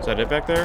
that it back there?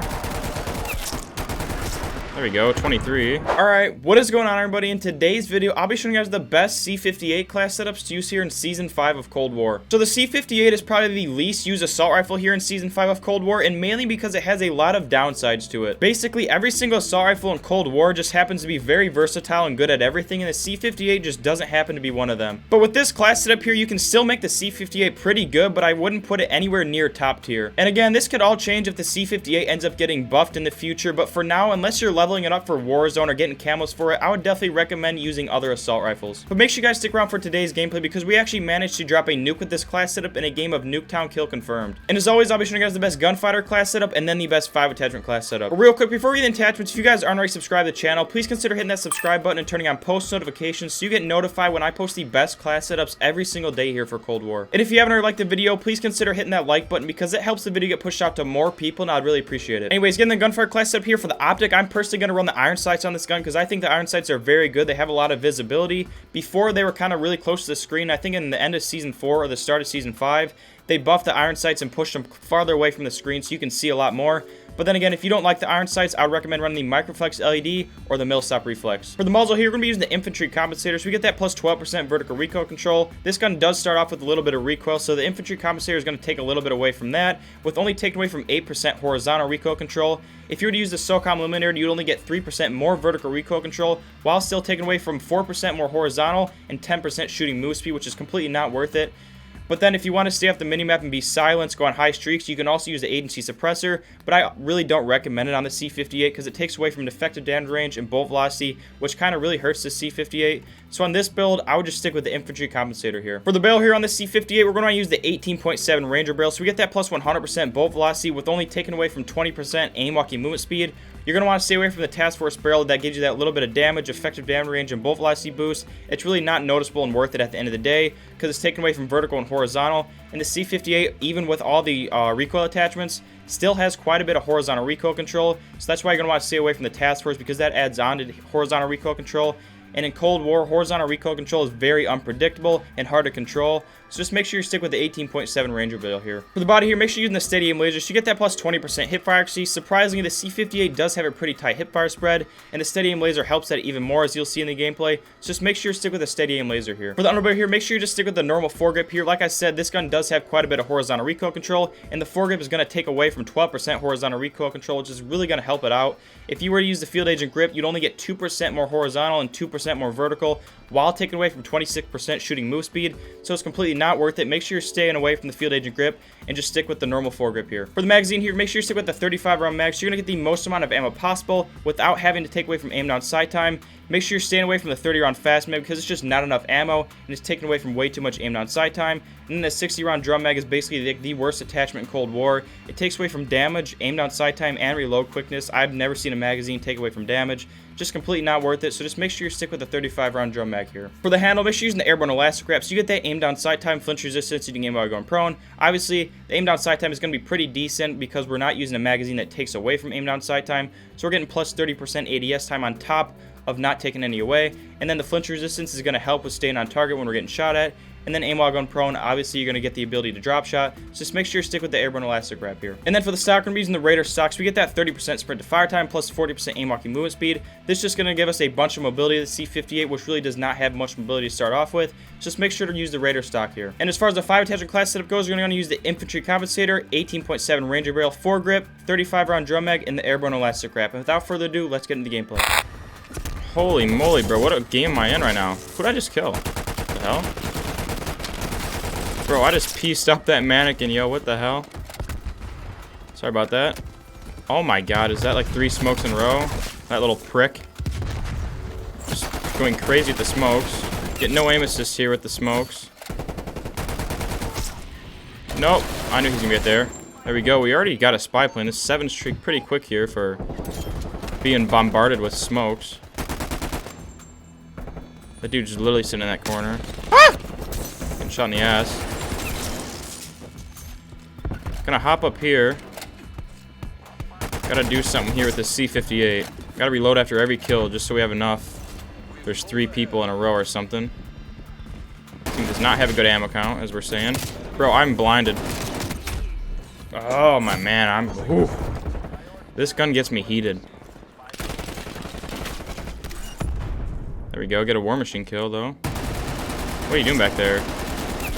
There we go, 23. Alright, what is going on, everybody? In today's video, I'll be showing you guys the best C58 class setups to use here in Season 5 of Cold War. So the C58 is probably the least used assault rifle here in Season 5 of Cold War, and mainly because it has a lot of downsides to it. Basically, every single assault rifle in Cold War just happens to be very versatile and good at everything, and the C58 just doesn't happen to be one of them. But with this class setup here, you can still make the C58 pretty good, but I wouldn't put it anywhere near top tier. And again, this could all change if the C58 ends up getting buffed in the future, but for now, unless you're leveling it up for Warzone or getting camos for it, I would definitely recommend using other assault rifles. But make sure you guys stick around for today's gameplay because we actually managed to drop a nuke with this class setup in a game of Nuketown Kill Confirmed. And as always, I'll be showing you guys the best gunfighter class setup and then the best 5 attachment class setup. But real quick, before we get into attachments, if you guys aren't already subscribed to the channel, please consider hitting that subscribe button and turning on post notifications so you get notified when I post the best class setups every single day here for Cold War. And if you haven't already liked the video, please consider hitting that like button because it helps the video get pushed out to more people and I'd really appreciate it. Anyways, getting the gunfire class setup here for the optic, I'm personally going to run the iron sights on this gun because I think the iron sights are very good. They have a lot of visibility. Before, they were kind of really close to the screen. I think in the end of Season 4 or the start of Season 5, they buffed the iron sights and pushed them farther away from the screen so you can see a lot more. But then again, if you don't like the iron sights, I would recommend running the microflex LED or the millstop reflex. For the muzzle here, we're going to be using the infantry compensator, so we get that plus 12% vertical recoil control. This gun does start off with a little bit of recoil, so the infantry compensator is going to take a little bit away from that, with only taking away from 8% horizontal recoil control. If you were to use the SOCOM Eliminator, you'd only get 3% more vertical recoil control, while still taking away from 4% more horizontal and 10% shooting move speed, which is completely not worth it. But then if you want to stay off the minimap and be silenced, go on high streaks, you can also use the agency suppressor, but I really don't recommend it on the C58 because it takes away from effective damage range and bolt velocity, which kind of really hurts the C58. So on this build, I would just stick with the infantry compensator here. For the barrel here on the C58, we're going to use the 18.7 Ranger barrel, so we get that plus 100% bolt velocity with only taking away from 20% aim walking movement speed. You're going to want to stay away from the Task Force barrel that gives you that little bit of damage, effective damage range, and bolt velocity boost. It's really not noticeable and worth it at the end of the day because it's taken away from vertical and horizontal. And the C58, even with all the recoil attachments, still has quite a bit of horizontal recoil control. So that's why you're going to want to stay away from the Task Force because that adds on to horizontal recoil control. And in Cold War, horizontal recoil control is very unpredictable and hard to control. So just make sure you stick with the 18.7 Ranger barrel here. For the body here, make sure you're using the steady aim laser so you get that plus 20% hip fire accuracy. Surprisingly, the C58 does have a pretty tight hip fire spread, and the steady aim laser helps that even more as you'll see in the gameplay. So just make sure you stick with the steady aim laser here. For the underbarrel here, make sure you just stick with the normal foregrip here. Like I said, this gun does have quite a bit of horizontal recoil control, and the foregrip is going to take away from 12% horizontal recoil control, which is really going to help it out. If you were to use the field agent grip, you'd only get 2% more horizontal and 2% more vertical, while taking away from 26% shooting move speed, so it's completely not worth it. Make sure you're staying away from the field agent grip and just stick with the normal foregrip here. For the magazine here, make sure you stick with the 35 round mag so you're going to get the most amount of ammo possible without having to take away from aim down sight time. Make sure you're staying away from the 30 round fast mag because it's just not enough ammo and it's taking away from way too much aim down sight time. And then the 60 round drum mag is basically the worst attachment in Cold War. It takes away from damage, aim down sight time, and reload quickness. I've never seen a magazine take away from damage. Just completely not worth it, so just make sure you stick with the 35 round drum mag here. For the handle, make sure you're using the airborne elastic wrap so you get that aim down sight time, flinch resistance, you can aim while going prone. Obviously, the aim down sight time is going to be pretty decent because we're not using a magazine that takes away from aim down sight time, so we're getting plus 30% ADS time on top of not taking any away. And then the flinch resistance is going to help with staying on target when we're getting shot at. And then aim while going prone, obviously you're going to get the ability to drop shot, so just make sure you stick with the airborne elastic wrap here. And then for the stock, we're going to be using the Raider stock, so we get that 30% sprint to fire time plus 40% aim walking movement speed. This is just going to give us a bunch of mobility to the C58, which really does not have much mobility to start off with. Just make sure to use the Raider stock here. And as far as the 5 attachment class setup goes, we're going to use the infantry compensator, 18.7 Ranger barrel, foregrip, 35 round drum mag, and the airborne elastic wrap. And without further ado, let's get into the gameplay. Holy moly, bro, what a game am I in right now? Who did I just kill? What the hell? Bro, I just pieced up that mannequin, yo, what the hell? Sorry about that. Oh my god, is that like 3 smokes in a row? That little prick. Just going crazy with the smokes. Get no aim assist here with the smokes. Nope, I knew he was gonna get there. There we go, we already got a spy plane. This 7 streak pretty quick here for being bombarded with smokes. That dude's just literally sitting in that corner. Ah! Getting shot in the ass. Gonna hop up here. Gotta do something here with the C58. Gotta reload after every kill just so we have enough. There's 3 people in a row or something. Team does not have a good ammo count, as we're saying. Bro, I'm blinded. Oh my man, This gun gets me heated. There we go. Get a war machine kill, though. What are you doing back there?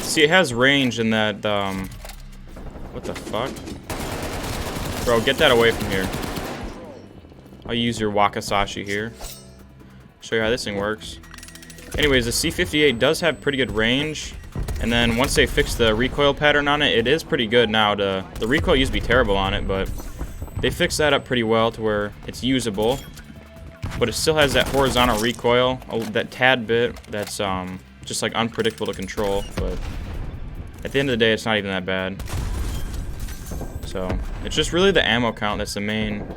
See, it has range in that, what the fuck? Bro, get that away from here. I'll use your wakizashi here. Show you how this thing works. Anyways, the C58 does have pretty good range. And then once they fix the recoil pattern on it, it is pretty good now. The recoil used to be terrible on it, but they fixed that up pretty well to where it's usable. But it still has that horizontal recoil, that tad bit that's just like unpredictable to control. But at the end of the day, it's not even that bad. So it's just really the ammo count that's the main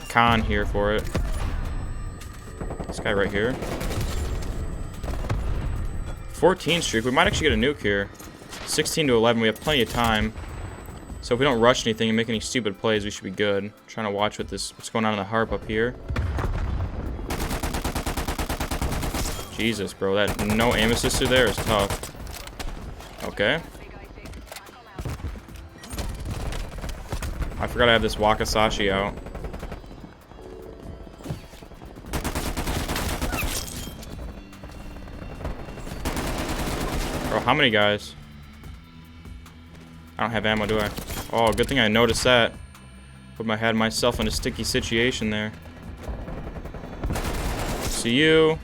con here for it. This guy right here. 14 streak. We might actually get a nuke here. 16 to 11. We have plenty of time. So if we don't rush anything and make any stupid plays, we should be good. I'm trying to watch what's going on in the harp up here. Jesus, bro. That no aim assister there is tough. Okay. I forgot I have this wakizashi out. Bro, how many guys? I don't have ammo, do I? Oh, good thing I noticed that. Had myself in a sticky situation there. See you.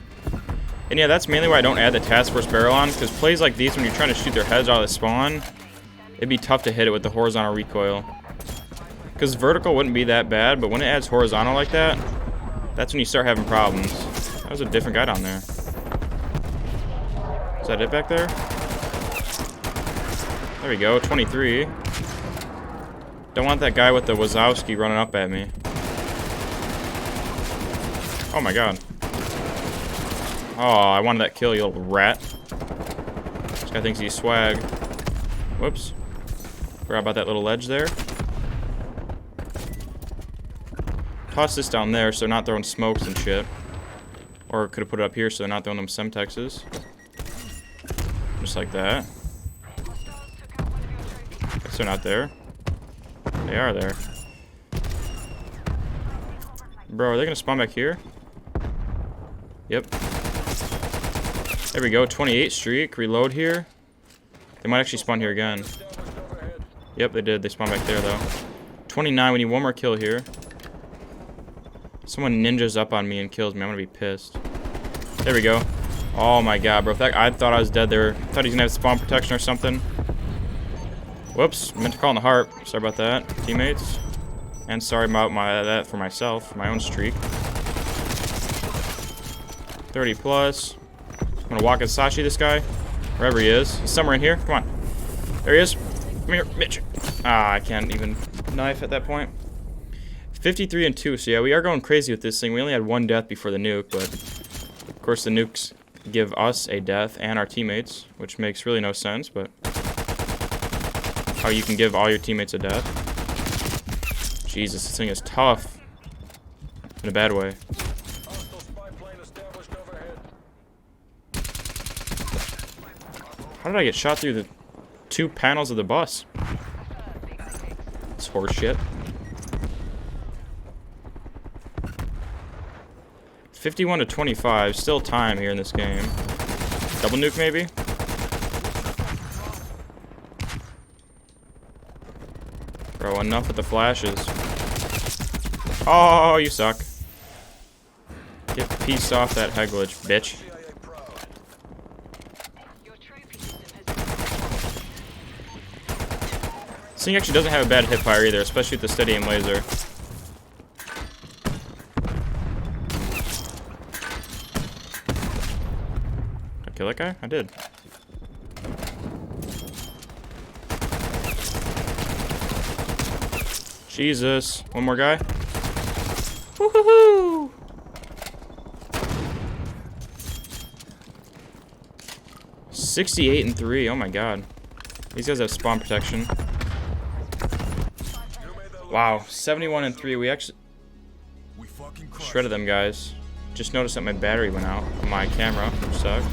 And yeah, that's mainly why I don't add the task force barrel on, because plays like these, when you're trying to shoot their heads out of the spawn, it'd be tough to hit it with the horizontal recoil. Because vertical wouldn't be that bad, but when it adds horizontal like that, that's when you start having problems. That was a different guy down there. Is that it back there? There we go, 23. Don't want that guy with the Wazowski running up at me. Oh my god. Oh, I wanted that kill, you little rat. This guy thinks he's swag. Whoops. Forgot about that little ledge there. Toss this down there so they're not throwing smokes and shit. Or could have put it up here so they're not throwing them semtexes. Just like that. Guess they're not there. They are there. Bro, are they gonna spawn back here? Yep. There we go, 28 streak. Reload here. They might actually spawn here again. Yep, they did. They spawned back there, though. 29, we need one more kill here. Someone ninjas up on me and kills me. I'm gonna be pissed. There we go. Oh my god, bro. I thought I was dead there. I thought he was gonna have spawn protection or something. Whoops. Meant to call in the harp. Sorry about that, teammates. And sorry about that for myself, my own streak. 30 plus. I'm gonna wakizashi this guy. Wherever he is. He's somewhere in here. Come on. There he is. Come here, bitch. Ah, I can't even knife at that point. 53 and 2. So yeah, we are going crazy with this thing. We only had one death before the nuke, but of course the nukes give us a death and our teammates, which makes really no sense, but how you can give all your teammates a death. Jesus, this thing is tough. In a bad way. How did I get shot through the 2 panels of the bus? It's horseshit. 51 to 25. Still time here in this game. Double nuke maybe? Bro, enough with the flashes. Oh, you suck. Get pieced off that head glitch, bitch. This thing actually doesn't have a bad hip fire either, especially with the steady aim laser. Did I kill that guy? I did. Jesus. One more guy. Woohoo! 68 and 3. Oh my god. These guys have spawn protection. Wow, 71 and 3. We actually shredded them guys. Just noticed that my battery went out on my camera, which sucked.